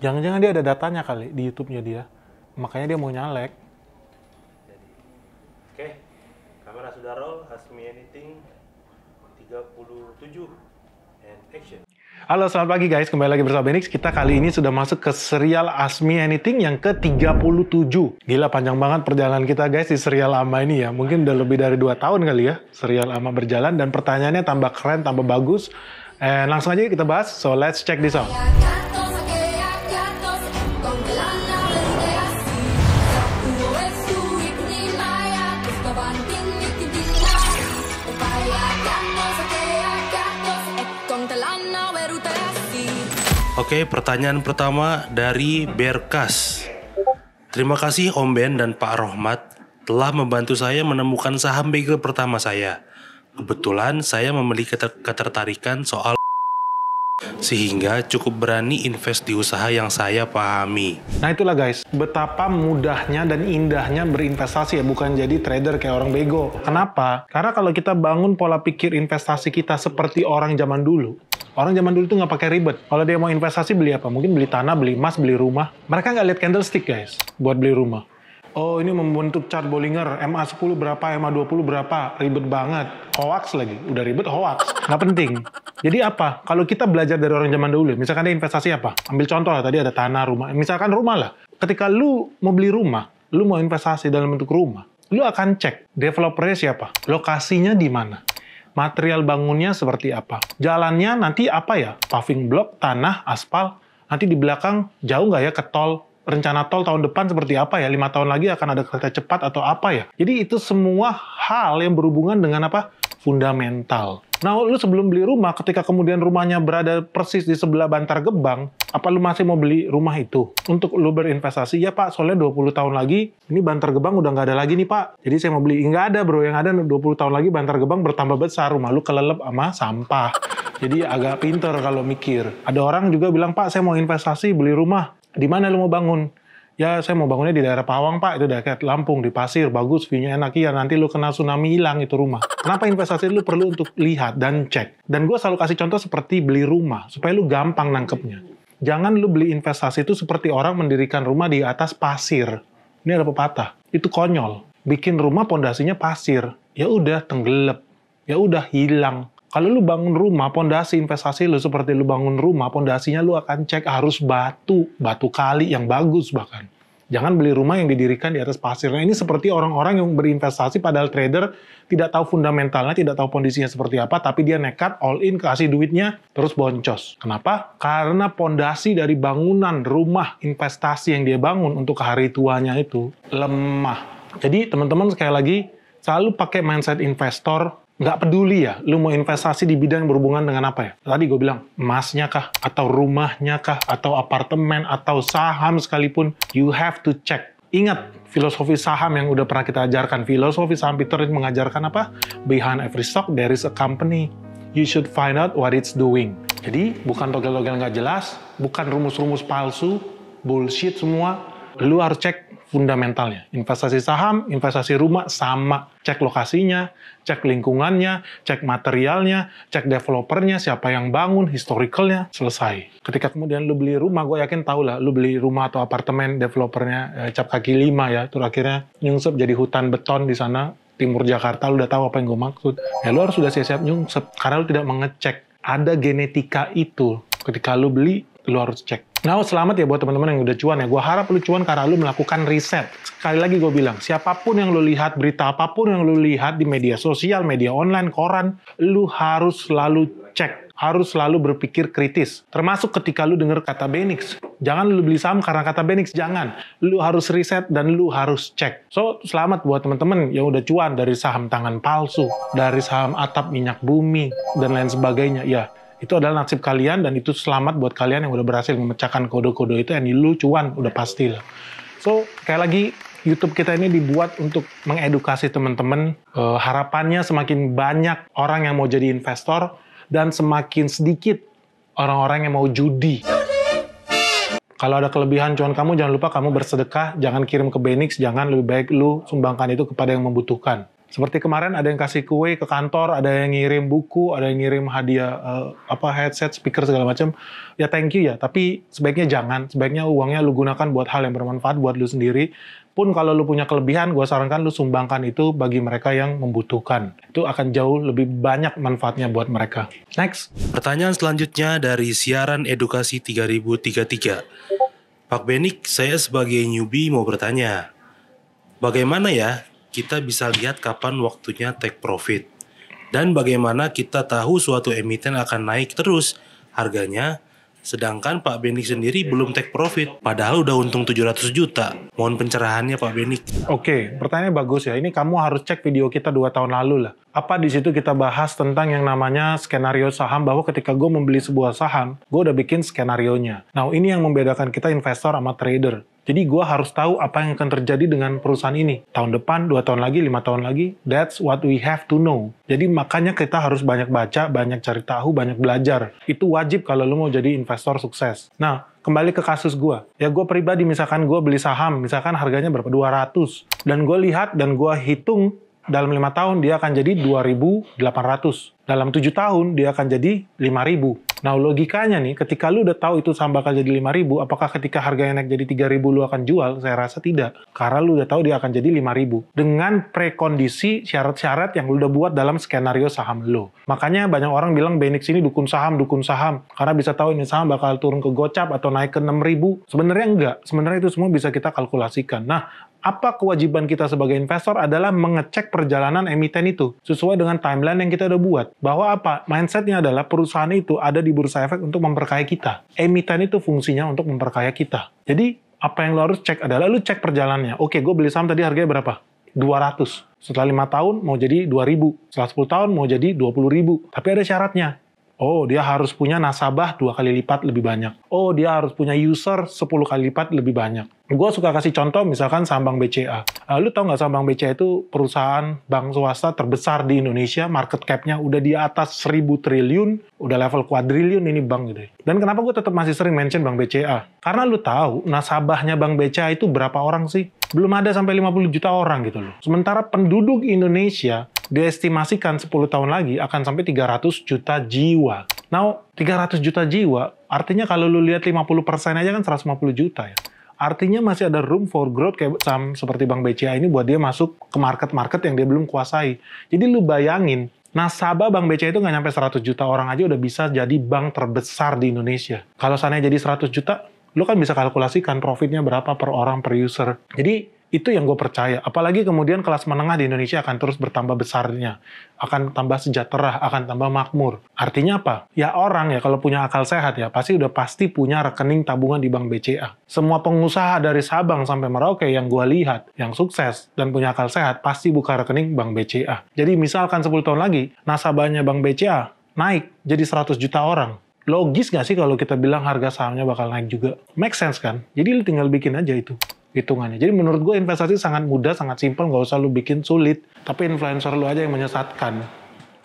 Jangan-jangan dia ada datanya kali di YouTube-nya dia. Makanya dia mau nyalek. Oke, kamera sudah roll, ask me anything 37 and action. Halo, selamat pagi guys. Kembali lagi bersama Benix. Kita kali ini sudah masuk ke serial Ask Me Anything yang ke-37. Gila, panjang banget perjalanan kita guys di serial AMA ini ya. Mungkin udah lebih dari 2 tahun kali ya serial AMA berjalan. Dan pertanyaannya tambah keren, tambah bagus. Langsung aja kita bahas. So, let's check this out. Oke, pertanyaan pertama dari Berkas. Terima kasih Om Ben dan Pak Rohmat telah membantu saya menemukan saham bagel pertama saya. Kebetulan saya memiliki ketertarikan soal sehingga cukup berani invest di usaha yang saya pahami. Nah itulah guys, betapa mudahnya dan indahnya berinvestasi ya, bukan jadi trader kayak orang bego. Kenapa? Karena kalau kita bangun pola pikir investasi kita seperti orang zaman dulu, orang zaman dulu tuh nggak pakai ribet. Kalau dia mau investasi beli apa? Mungkin beli tanah, beli emas, beli rumah. Mereka nggak lihat candlestick guys, buat beli rumah. Oh ini membentuk chart Bollinger, MA10 berapa, MA20 berapa, ribet banget. Hoax lagi, udah ribet hoax, nggak penting. Jadi apa? Kalau kita belajar dari orang zaman dulu, misalkan dia investasi apa? Ambil contoh lah, tadi ada tanah, rumah. Misalkan rumah lah. Ketika lu mau beli rumah, lu mau investasi dalam bentuk rumah, lu akan cek developernya siapa, lokasinya di mana, material bangunnya seperti apa, jalannya nanti apa ya, paving block, tanah, aspal, nanti di belakang jauh nggak ya ke tol, rencana tol tahun depan seperti apa ya, 5 tahun lagi akan ada kereta cepat atau apa ya. Jadi itu semua hal yang berhubungan dengan apa? Fundamental. Nah, lu sebelum beli rumah, ketika kemudian rumahnya berada persis di sebelah Bantar Gebang, apa lu masih mau beli rumah itu? Untuk lu berinvestasi, ya Pak, soalnya 20 tahun lagi, ini Bantar Gebang udah nggak ada lagi nih Pak. Jadi saya mau beli. Nggak ada bro, yang ada 20 tahun lagi Bantar Gebang bertambah besar, rumah lu kelelep sama sampah. Jadi agak pinter kalau mikir. Ada orang juga bilang, Pak, saya mau investasi, beli rumah. Di mana lu mau bangun? Ya, saya mau bangunnya di daerah Pawang, Pak. Itu dekat Lampung, di pasir, bagus, view-nya enak. Ya, nanti lu kena tsunami hilang itu rumah. Kenapa investasi lu perlu untuk lihat dan cek? Dan gue selalu kasih contoh seperti beli rumah, supaya lu gampang nangkepnya. Jangan lu beli investasi itu seperti orang mendirikan rumah di atas pasir. Ini ada pepatah. Itu konyol. Bikin rumah pondasinya pasir. Ya udah, tenggelam. Ya udah, hilang. Kalau lu bangun rumah, pondasi investasi lu seperti lu bangun rumah, pondasinya lu akan cek harus batu kali yang bagus bahkan. Jangan beli rumah yang didirikan di atas pasir. Nah, ini seperti orang-orang yang berinvestasi padahal trader tidak tahu fundamentalnya, tidak tahu kondisinya seperti apa, tapi dia nekat all in, kasih duitnya, terus boncos. Kenapa? Karena pondasi dari bangunan rumah investasi yang dia bangun untuk hari tuanya itu lemah. Jadi teman-teman sekali lagi selalu pakai mindset investor. Nggak peduli ya, lu mau investasi di bidang yang berhubungan dengan apa ya? Tadi gue bilang, emasnya kah? Atau rumahnya kah? Atau apartemen? Atau saham sekalipun? You have to check. Ingat, filosofi saham yang udah pernah kita ajarkan. Filosofi saham Peter mengajarkan apa? Behind every stock, there is a company. You should find out what it's doing. Jadi, bukan togel-togel nggak jelas, bukan rumus-rumus palsu, bullshit semua. Lu harus cek fundamentalnya. Investasi saham, investasi rumah, sama. Cek lokasinya, cek lingkungannya, cek materialnya, cek developernya, siapa yang bangun, historicalnya, selesai. Ketika kemudian lu beli rumah, gue yakin tau lah, lu beli rumah atau apartemen, developernya cap kaki 5 ya, itu akhirnya nyungsep jadi hutan beton di sana, timur Jakarta, lu udah tahu apa yang gue maksud. Ya lu harus sudah siap-siap nyungsep, karena lu tidak mengecek. Ada genetika itu. Ketika lu beli, lu harus cek. Nah, selamat ya buat teman-teman yang udah cuan ya. Gue harap lu cuan karena lu melakukan riset. Sekali lagi gue bilang, siapapun yang lu lihat, berita apapun yang lu lihat di media sosial, media online, koran, lu harus selalu cek. Harus selalu berpikir kritis. Termasuk ketika lu denger kata Benix. Jangan lu beli saham karena kata Benix, jangan. Lu harus riset dan lu harus cek. So, selamat buat teman-teman yang udah cuan dari saham tangan palsu, dari saham atap minyak bumi, dan lain sebagainya. Ya, itu adalah nasib kalian dan itu selamat buat kalian yang udah berhasil memecahkan kode-kode itu yang lu cuan, udah pasti lah. So, kayak lagi YouTube kita ini dibuat untuk mengedukasi teman-teman. Harapannya semakin banyak orang yang mau jadi investor dan semakin sedikit orang-orang yang mau judi. Kalau ada kelebihan cuan kamu, jangan lupa kamu bersedekah, jangan kirim ke Benix, jangan, lebih baik lu sumbangkan itu kepada yang membutuhkan. Seperti kemarin ada yang kasih kue ke kantor, ada yang ngirim buku, ada yang ngirim hadiah headset, speaker segala macam. Ya thank you ya, tapi sebaiknya jangan. Sebaiknya uangnya lu gunakan buat hal yang bermanfaat buat lu sendiri. Pun kalau lu punya kelebihan, gue sarankan lu sumbangkan itu bagi mereka yang membutuhkan. Itu akan jauh lebih banyak manfaatnya buat mereka. Next. Pertanyaan selanjutnya dari siaran edukasi 3033. Pak Benik, saya sebagai newbie mau bertanya. Bagaimana ya kita bisa lihat kapan waktunya take profit? Dan bagaimana kita tahu suatu emiten akan naik terus harganya, sedangkan Pak Benik sendiri belum take profit, padahal udah untung 700 juta. Mohon pencerahannya Pak Benik. Oke, pertanyaannya bagus ya. Ini kamu harus cek video kita 2 tahun lalu lah. Apa di situ kita bahas tentang yang namanya skenario saham, bahwa ketika gue membeli sebuah saham, gue udah bikin skenarionya. Nah, ini yang membedakan kita investor sama trader. Jadi gue harus tahu apa yang akan terjadi dengan perusahaan ini. Tahun depan, 2 tahun lagi, 5 tahun lagi, that's what we have to know. Jadi makanya kita harus banyak baca, banyak cari tahu, banyak belajar. Itu wajib kalau lo mau jadi investor sukses. Nah, kembali ke kasus gue. Ya gue pribadi, misalkan gue beli saham, misalkan harganya berapa? 200. Dan gue lihat dan gue hitung, dalam 5 tahun dia akan jadi 2.800. Dalam 7 tahun dia akan jadi 5.000. Nah logikanya nih, ketika lu udah tahu itu saham bakal jadi 5.000, apakah ketika harganya naik jadi 3.000 lu akan jual? Saya rasa tidak. Karena lu udah tahu dia akan jadi 5.000. Dengan prekondisi syarat-syarat yang lu udah buat dalam skenario saham lu. Makanya banyak orang bilang Benik sini dukun saham. Karena bisa tahu ini saham bakal turun ke gocap atau naik ke 6.000. Sebenarnya enggak. Sebenarnya itu semua bisa kita kalkulasikan. Nah, apa kewajiban kita sebagai investor adalah mengecek perjalanan emiten itu sesuai dengan timeline yang kita udah buat. Bahwa apa? Mindsetnya adalah perusahaan itu ada di bursa efek untuk memperkaya kita. Emiten itu fungsinya untuk memperkaya kita. Jadi, apa yang lo harus cek adalah lo cek perjalanannya. Oke, gue beli saham tadi harganya berapa? 200. Setelah 5 tahun mau jadi 2.000. Setelah 10 tahun mau jadi 20.000. Tapi ada syaratnya. Oh, dia harus punya nasabah 2 kali lipat lebih banyak. Oh, dia harus punya user 10 kali lipat lebih banyak. Gue suka kasih contoh misalkan saham Bank BCA. Lu tau nggak saham Bank BCA itu perusahaan bank swasta terbesar di Indonesia, market cap-nya udah di atas 1.000 triliun, udah level kuadriliun ini bank gitu. Dan kenapa gue tetap masih sering mention Bank BCA? Karena lu tahu nasabahnya Bank BCA itu berapa orang sih? Belum ada sampai 50 juta orang gitu loh. Sementara penduduk Indonesia diestimasikan 10 tahun lagi akan sampai 300 juta jiwa. Now, 300 juta jiwa, artinya kalau lu lihat 50% aja kan 150 juta ya. Artinya masih ada room for growth kayak saham seperti Bank BCA ini buat dia masuk ke market-market yang dia belum kuasai. Jadi lu bayangin, nasabah Bank BCA itu nggak nyampe 100 juta orang aja udah bisa jadi bank terbesar di Indonesia. Kalau seandainya jadi 100 juta, lu kan bisa kalkulasikan profitnya berapa per orang, per user. Jadi, itu yang gue percaya. Apalagi kemudian kelas menengah di Indonesia akan terus bertambah besarnya. Akan tambah sejahtera, akan tambah makmur. Artinya apa? Ya orang ya kalau punya akal sehat ya, pasti punya rekening tabungan di Bank BCA. Semua pengusaha dari Sabang sampai Merauke yang gue lihat, yang sukses dan punya akal sehat, pasti buka rekening Bank BCA. Jadi misalkan 10 tahun lagi, nasabahnya Bank BCA naik jadi 100 juta orang. Logis nggak sih kalau kita bilang harga sahamnya bakal naik juga? Make sense kan? Jadi lu tinggal bikin aja itu hitungannya. Jadi menurut gue investasi sangat mudah, sangat simpel, nggak usah lu bikin sulit. Tapi influencer lu aja yang menyesatkan.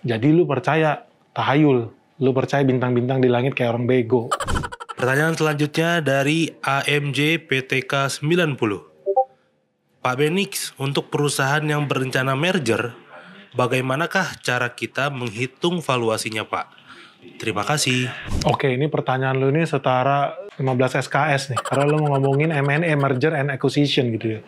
Jadi lu percaya tahayul, lu percaya bintang-bintang di langit kayak orang bego. Pertanyaan selanjutnya dari AMJ PTK 90. Pak Benix, untuk perusahaan yang berencana merger, bagaimanakah cara kita menghitung valuasinya Pak? Terima kasih. Oke, ini pertanyaan lu ini setara 15 SKS nih. Karena lu mau ngomongin M&A, Merger and Acquisition gitu ya.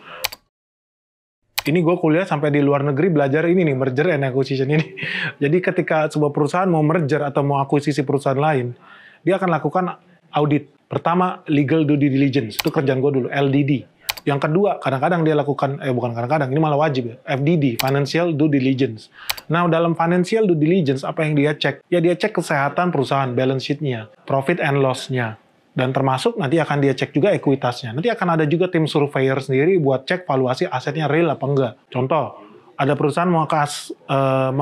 Ini gue kuliah sampai di luar negeri belajar ini nih, Merger and Acquisition ini. Jadi ketika sebuah perusahaan mau merger atau mau akuisisi perusahaan lain, dia akan lakukan audit. Pertama, legal due diligence. Itu kerjaan gue dulu, LDD. Yang kedua, kadang-kadang dia lakukan, bukan kadang-kadang, ini malah wajib ya, FDD, Financial Due Diligence. Nah, dalam Financial Due Diligence, apa yang dia cek? Ya, dia cek kesehatan perusahaan, balance sheet-nya, profit and loss-nya. Dan termasuk nanti akan dia cek juga ekuitasnya. Nanti akan ada juga tim surveyor sendiri buat cek valuasi asetnya real apa enggak. Contoh, ada perusahaan mau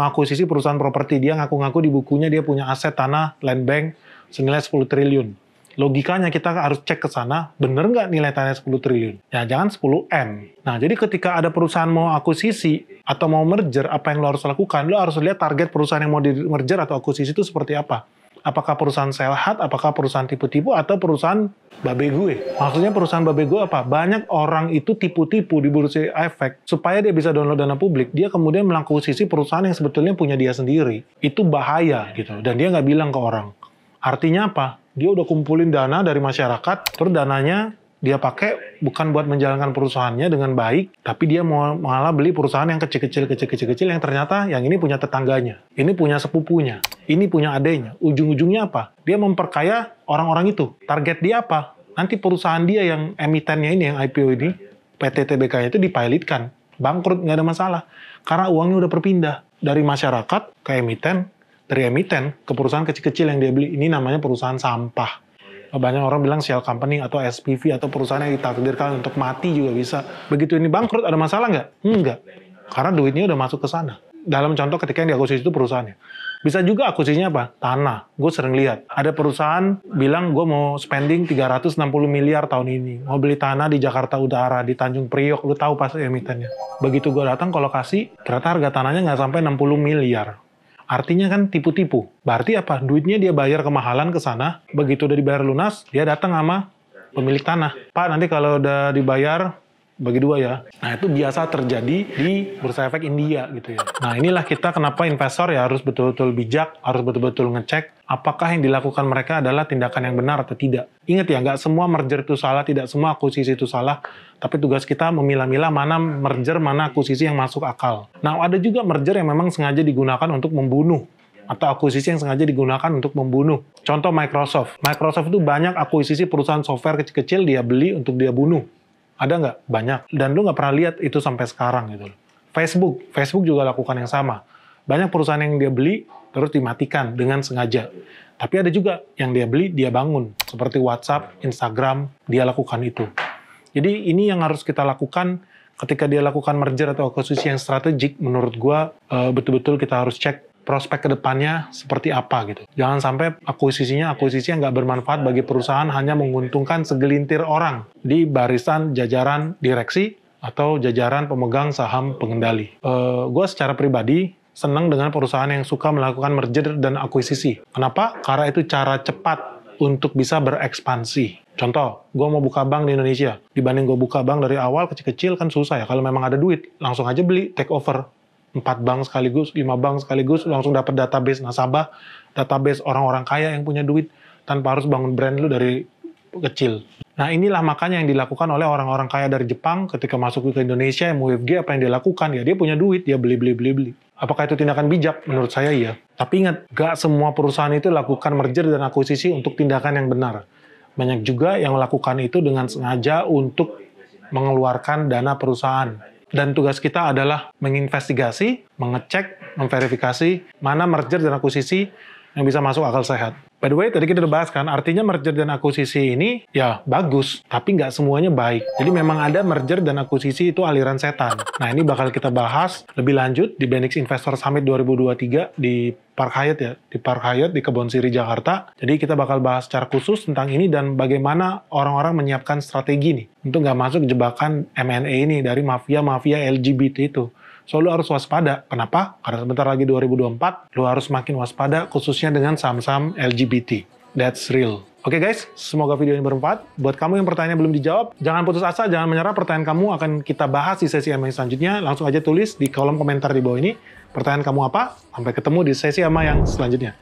akuisisi perusahaan properti, dia ngaku-ngaku di bukunya dia punya aset tanah, land bank, senilai 10 triliun. Logikanya kita harus cek ke sana, bener nggak nilai tanahnya 10 triliun? Ya jangan 10M. Nah, jadi ketika ada perusahaan mau akuisisi atau mau merger, apa yang lo harus lakukan? Lo harus lihat target perusahaan yang mau di merger atau akuisisi itu seperti apa. Apakah perusahaan sehat, apakah perusahaan tipu-tipu, atau perusahaan babe gue? Maksudnya perusahaan babe gue apa? Banyak orang itu tipu-tipu di bursa efek supaya dia bisa download dana publik. Dia kemudian mengakuisisi perusahaan yang sebetulnya punya dia sendiri. Itu bahaya gitu. Dan dia nggak bilang ke orang. Artinya apa? Dia udah kumpulin dana dari masyarakat, terus dananya dia pakai bukan buat menjalankan perusahaannya dengan baik, tapi dia mau malah beli perusahaan yang kecil-kecil yang ternyata yang ini punya tetangganya, ini punya sepupunya, ini punya adenya. Ujung-ujungnya apa? Dia memperkaya orang-orang itu. Target dia apa? Nanti perusahaan dia yang emitennya ini, yang IPO ini, PT TBK itu dipilotkan. Bangkrut, nggak ada masalah. Karena uangnya udah berpindah dari masyarakat ke emiten, dari emiten ke perusahaan kecil-kecil yang dia beli. Ini namanya perusahaan sampah. Banyak orang bilang shell company atau SPV atau perusahaan yang ditakdirkan untuk mati juga bisa. Begitu ini bangkrut, ada masalah nggak? Enggak. Karena duitnya udah masuk ke sana. Dalam contoh ketika yang diakuisisi itu perusahaannya. Bisa juga akuisisinya apa? Tanah. Gue sering lihat. Ada perusahaan bilang gue mau spending 360 miliar tahun ini. Mau beli tanah di Jakarta Utara, di Tanjung Priok. Lu tahu pas emitennya. Begitu gue datang ke lokasi, ternyata harga tanahnya nggak sampai 60 miliar. Artinya kan tipu-tipu. Berarti apa? Duitnya dia bayar kemahalan ke sana. Begitu udah dibayar lunas, dia datang sama pemilik tanah. Pak, nanti kalau udah dibayar, bagi dua ya. Nah, itu biasa terjadi di bursa efek India gitu ya. Nah, inilah kita kenapa investor ya harus betul-betul bijak, harus betul-betul ngecek apakah yang dilakukan mereka adalah tindakan yang benar atau tidak. Ingat ya, nggak semua merger itu salah, tidak semua akuisisi itu salah. Tapi tugas kita memilah-milah mana merger, mana akuisisi yang masuk akal. Nah, ada juga merger yang memang sengaja digunakan untuk membunuh. Atau akuisisi yang sengaja digunakan untuk membunuh. Contoh Microsoft. Microsoft itu banyak akuisisi perusahaan software kecil-kecil dia beli untuk dia bunuh. Ada nggak? Banyak. Dan lu nggak pernah lihat itu sampai sekarang gitu. Facebook juga lakukan yang sama. Banyak perusahaan yang dia beli, terus dimatikan dengan sengaja. Tapi ada juga yang dia beli, dia bangun. Seperti WhatsApp, Instagram, dia lakukan itu. Jadi ini yang harus kita lakukan ketika dia lakukan merger atau akuisisi yang strategik. Menurut gua betul-betul kita harus cek prospek ke depannya seperti apa gitu. Jangan sampai akuisisi yang nggak bermanfaat bagi perusahaan, hanya menguntungkan segelintir orang di barisan jajaran direksi atau jajaran pemegang saham pengendali. Gue secara pribadi senang dengan perusahaan yang suka melakukan merger dan akuisisi. Kenapa? Karena itu cara cepat untuk bisa berekspansi. Contoh, gue mau buka bank di Indonesia. Dibanding gue buka bank dari awal kecil-kecil kan susah ya. Kalau memang ada duit, langsung aja beli, take over. 4 bank sekaligus, 5 bank sekaligus, langsung dapat database nasabah, database orang-orang kaya yang punya duit, tanpa harus bangun brand lu dari kecil. Nah, inilah makanya yang dilakukan oleh orang-orang kaya dari Jepang ketika masuk ke Indonesia, yang WFG, apa yang dia lakukan? Ya, dia punya duit, dia beli. Apakah itu tindakan bijak? Menurut saya iya. Tapi ingat, gak semua perusahaan itu lakukan merger dan akuisisi untuk tindakan yang benar. Banyak juga yang melakukan itu dengan sengaja untuk mengeluarkan dana perusahaan. Dan tugas kita adalah menginvestigasi, mengecek, memverifikasi mana merger dan akuisisi yang bisa masuk akal sehat. By the way, tadi kita udah bahas kan, artinya merger dan akuisisi ini ya bagus, tapi nggak semuanya baik. Jadi memang ada merger dan akuisisi itu aliran setan. Nah, ini bakal kita bahas lebih lanjut di Benix Investor Summit 2023 di Park Hyatt ya, di Park Hyatt di Kebon Siri, Jakarta. Jadi kita bakal bahas secara khusus tentang ini dan bagaimana orang-orang menyiapkan strategi nih untuk nggak masuk jebakan M&A ini dari mafia-mafia LGBT itu. So, lu harus waspada. Kenapa? Karena sebentar lagi 2024, lu harus makin waspada khususnya dengan saham-saham LGBT. That's real. Oke guys, semoga video ini bermanfaat. Buat kamu yang pertanyaannya belum dijawab, jangan putus asa, jangan menyerah. Pertanyaan kamu akan kita bahas di sesi AMA selanjutnya. Langsung aja tulis di kolom komentar di bawah ini. Pertanyaan kamu apa? Sampai ketemu di sesi AMA yang selanjutnya.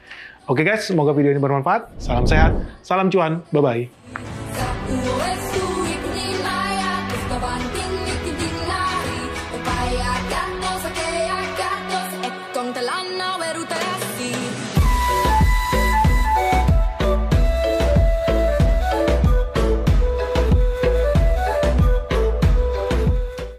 Oke guys, semoga video ini bermanfaat. Salam sehat, salam cuan, bye-bye.